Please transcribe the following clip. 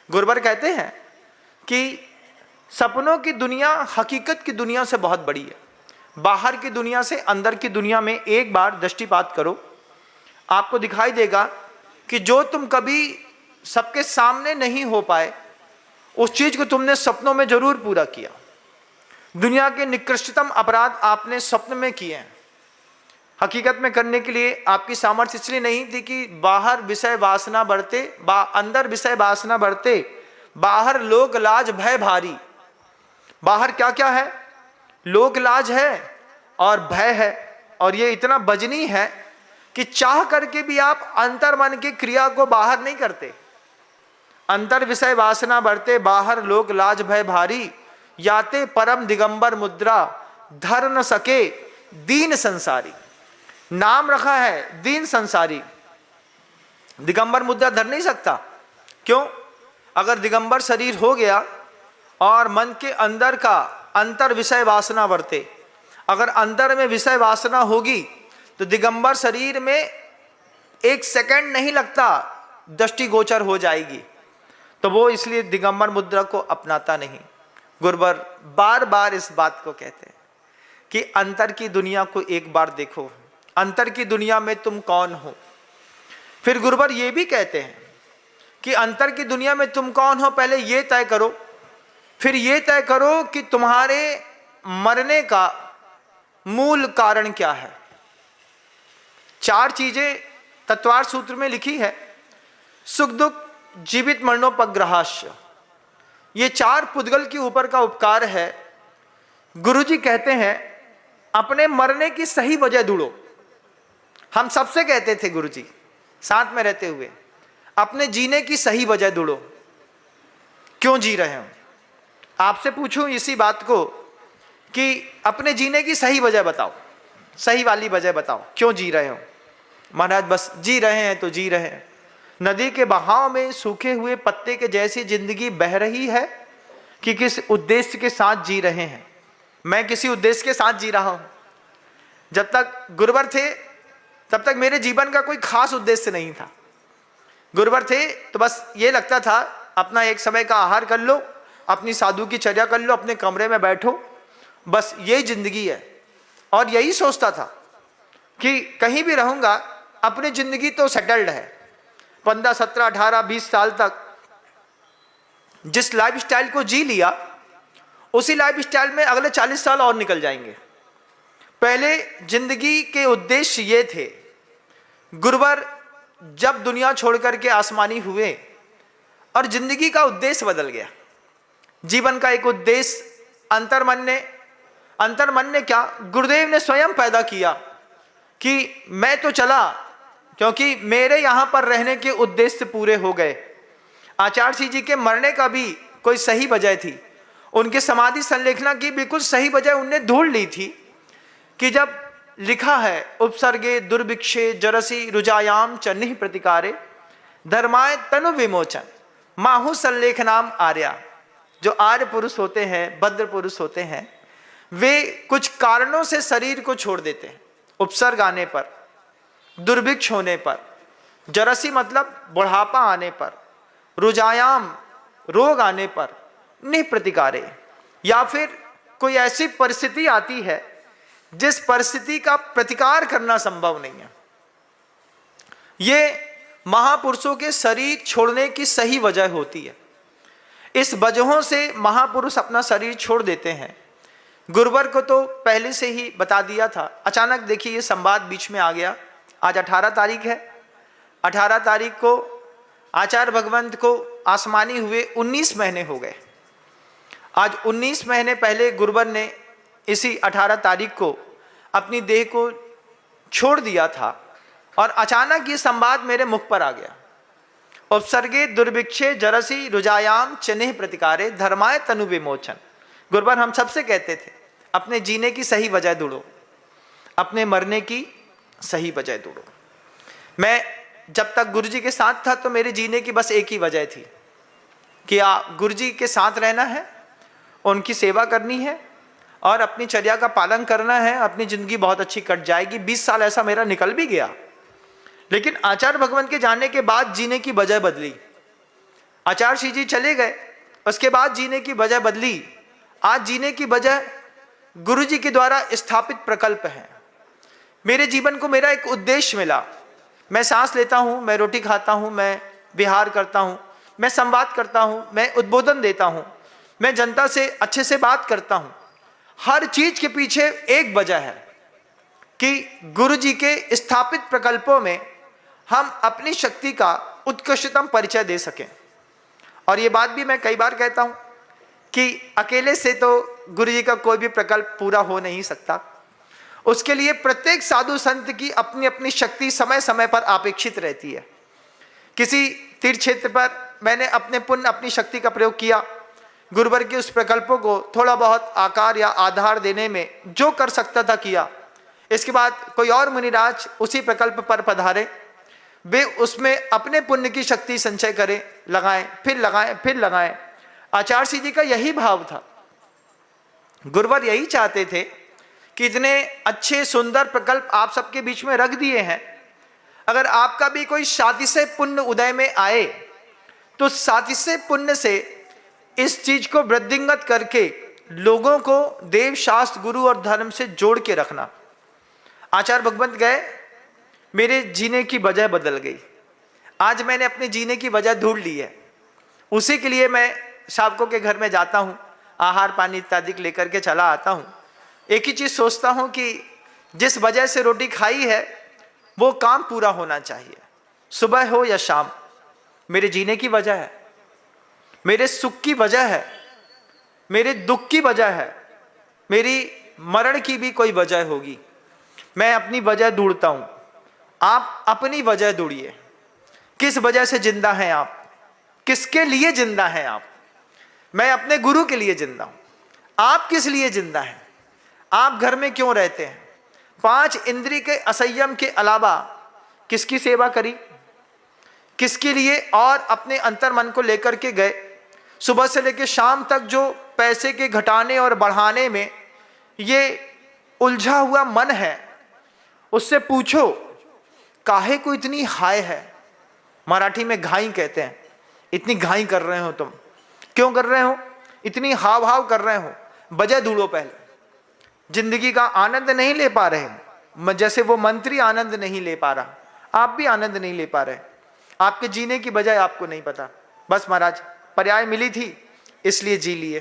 गुरुवर कहते हैं कि सपनों की दुनिया हकीकत की दुनिया से बहुत बड़ी है। बाहर की दुनिया से अंदर की दुनिया में एक बार दृष्टिपात करो, आपको दिखाई देगा कि जो तुम कभी सबके सामने नहीं हो पाए, उस चीज को तुमने सपनों में जरूर पूरा किया। दुनिया के निकृष्टतम अपराध आपने स्वप्न में किए हैं। हकीकत में करने के लिए आपकी सामर्थ्य इसलिए नहीं थी कि बाहर विषय वासना बढ़ते, अंदर विषय वासना बढ़ते, बाहर लोक लाज भय भारी। बाहर क्या क्या है? लोक लाज है और भय है, और ये इतना वजनी है कि चाह करके भी आप अंतर मन की क्रिया को बाहर नहीं करते। अंतर विषय वासना बढ़ते, बाहर लोक लाज भय भारी, याते परम दिगंबर मुद्रा धर न सके दीन संसारी। नाम रखा है दीन संसारी, दिगंबर मुद्रा धर नहीं सकता। क्यों? अगर दिगंबर शरीर हो गया और मन के अंदर का अंतर विषय वासना बढ़ते, अगर अंदर में विषय वासना होगी तो दिगंबर शरीर में एक सेकंड नहीं लगता, दृष्टि गोचर हो जाएगी। तो वो इसलिए दिगंबर मुद्रा को अपनाता नहीं। गुरुवर बार बार इस बात को कहते हैं कि अंतर की दुनिया को एक बार देखो, अंतर की दुनिया में तुम कौन हो। फिर गुरुवर ये भी कहते हैं कि अंतर की दुनिया में तुम कौन हो, पहले ये तय करो, फिर ये तय करो कि तुम्हारे मरने का मूल कारण क्या है। 4 चीजें तत्वार्थ सूत्र में लिखी है। सुख दुख जीवित मरणोपग्रहाश्य, ये 4 पुद्गल के ऊपर का उपकार है। गुरुजी कहते हैं अपने मरने की सही वजह ढूंढो। हम सबसे कहते थे गुरुजी साथ में रहते हुए, अपने जीने की सही वजह ढूंढो। क्यों जी रहे हो? आपसे पूछूं इसी बात को कि अपने जीने की सही वजह बताओ, सही वाली वजह बताओ, क्यों जी रहे हो? महाराज बस जी रहे हैं तो जी रहे हैं। नदी के बहाव में सूखे हुए पत्ते के जैसी जिंदगी बह रही है कि किस उद्देश्य के साथ जी रहे हैं? मैं किसी उद्देश्य के साथ जी रहा हूं। जब तक गुरुवर थे तब तक मेरे जीवन का कोई खास उद्देश्य नहीं था। गुरुवर थे तो बस ये लगता था अपना एक समय का आहार कर लो, अपनी साधु की चर्या कर लो, अपने कमरे में बैठो, बस यही जिंदगी है। और यही सोचता था कि कहीं भी रहूंगा, अपनी जिंदगी तो सेटल्ड है। 15, 17, 18, 20 साल तक जिस लाइफ स्टाइल को जी लिया, उसी लाइफ स्टाइल में अगले 40 साल और निकल जाएंगे। पहले जिंदगी के उद्देश्य ये थे। गुरुवर जब दुनिया छोड़ करके आसमानी हुए और जिंदगी का उद्देश्य बदल गया, जीवन का एक उद्देश्य अंतर्मन ने क्या, गुरुदेव ने स्वयं पैदा किया कि मैं तो चला क्योंकि मेरे यहां पर रहने के उद्देश्य पूरे हो गए। आचार्य जी के मरने का भी कोई सही वजह थी, उनके समाधि संलेखना की बिल्कुल सही वजह उनने ढूंढ ली थी कि जब लिखा है उपसर्गे दुर्भिक्षे जरसी रुजायाम चन्नि प्रतिकारे धर्माय तनु विमोचन माहु संलेखनाम आर्या। जो आर्य पुरुष होते हैं, भद्र पुरुष होते हैं, वे कुछ कारणों से शरीर को छोड़ देते हैं। उपसर्ग आने पर, दुर्भिक्ष होने पर, जरसी मतलब बुढ़ापा आने पर, रुजायाम रोग आने पर, निप्रतिकारे, या फिर कोई ऐसी परिस्थिति आती है जिस परिस्थिति का प्रतिकार करना संभव नहीं है। ये महापुरुषों के शरीर छोड़ने की सही वजह होती है। इस वजहों से महापुरुष अपना शरीर छोड़ देते हैं। गुरुवर को तो पहले से ही बता दिया था। अचानक देखिए ये संवाद बीच में आ गया। आज 18 तारीख है। 18 तारीख को आचार्य भगवंत को आसमानी हुए 19 महीने हो गए। आज 19 महीने पहले गुरुवर ने इसी 18 तारीख को अपनी देह को छोड़ दिया था और अचानक ये संवाद मेरे मुख पर आ गया। उपसर्गे दुर्भिक्षे जरसी रुजायाम चन्नि प्रतिकारे धर्माय तनु विमोचन। गुरुवर हम सबसे कहते थे अपने जीने की सही वजह ढूंढो, अपने मरने की सही वजह ढूंढो। मैं जब तक गुरुजी के साथ था तो मेरे जीने की बस एक ही वजह थी कि गुरुजी के साथ रहना है, उनकी सेवा करनी है और अपनी चर्या का पालन करना है। अपनी जिंदगी बहुत अच्छी कट जाएगी। 20 साल ऐसा मेरा निकल भी गया। लेकिन आचार्य भगवंत के जाने के बाद जीने की वजह बदली। आचार्य श्री जी चले गए, उसके बाद जीने की वजह बदली। आज जीने की वजह गुरु जी के द्वारा स्थापित प्रकल्प है। मेरे जीवन को मेरा एक उद्देश्य मिला। मैं सांस लेता हूँ, मैं रोटी खाता हूँ, मैं विहार करता हूँ, मैं संवाद करता हूँ, मैं उद्बोधन देता हूँ, मैं जनता से अच्छे से बात करता हूँ। हर चीज के पीछे एक वजह है कि गुरु जी के स्थापित प्रकल्पों में हम अपनी शक्ति का उत्कृष्टतम परिचय दे सकें। और ये बात भी मैं कई बार कहता हूँ कि अकेले से तो गुरु जी का कोई भी प्रकल्प पूरा हो नहीं सकता। उसके लिए प्रत्येक साधु संत की अपनी अपनी शक्ति समय समय पर अपेक्षित रहती है। किसी तीर्थ क्षेत्र पर मैंने अपने पुण्य, अपनी शक्ति का प्रयोग किया, गुरुवर के उस प्रकल्पों को थोड़ा बहुत आकार या आधार देने में जो कर सकता था किया। इसके बाद कोई और मुनिराज उसी प्रकल्प पर पधारे, वे उसमें अपने पुण्य की शक्ति संचय करें, लगाएं, फिर लगाएं, फिर लगाएं। आचार्य श्री जी का यही भाव था। गुरुवर यही चाहते थे कि इतने अच्छे सुंदर प्रकल्प आप सबके बीच में रख दिए हैं, अगर आपका भी कोई सातिशय पुण्य उदय में आए तो सातिशय पुण्य से इस चीज को वृद्धिंगत करके लोगों को देव शास्त्र गुरु और धर्म से जोड़ के रखना। आचार्य भगवंत गए, मेरे जीने की वजह बदल गई। आज मैंने अपने जीने की वजह ढूंढ ली है। उसी के लिए मैं शावकों के घर में जाता हूँ, आहार पानी इत्यादि लेकर के चला आता हूँ। एक ही चीज सोचता हूँ कि जिस वजह से रोटी खाई है वो काम पूरा होना चाहिए, सुबह हो या शाम। मेरे जीने की वजह है, मेरे सुख की वजह है, मेरे दुख की वजह है, मेरी मरण की भी कोई वजह होगी। मैं अपनी वजह ढूंढता हूं। आप अपनी वजह ढूंढिए। किस वजह से जिंदा हैं आप, किसके लिए जिंदा हैं आप? मैं अपने गुरु के लिए जिंदा हूं। आप किस लिए जिंदा हैं? आप घर में क्यों रहते हैं? 5 इंद्रिय के असंयम के अलावा किसकी सेवा करी, किसके लिए और अपने अंतर मन को लेकर के गए? सुबह से लेकर शाम तक जो पैसे के घटाने और बढ़ाने में ये उलझा हुआ मन है, उससे पूछो काहे को इतनी हाय है। मराठी में घाई कहते हैं। इतनी घाई कर रहे हो तुम, क्यों कर रहे हो? इतनी हाव हाव कर रहे हो, वजह ढूंढो पहले। जिंदगी का आनंद नहीं ले पा रहे, जैसे वो मंत्री आनंद नहीं ले पा रहा, आप भी आनंद नहीं ले पा रहे। आपके जीने की वजह आपको नहीं पता। बस महाराज पर्याय मिली थी इसलिए जी लिए।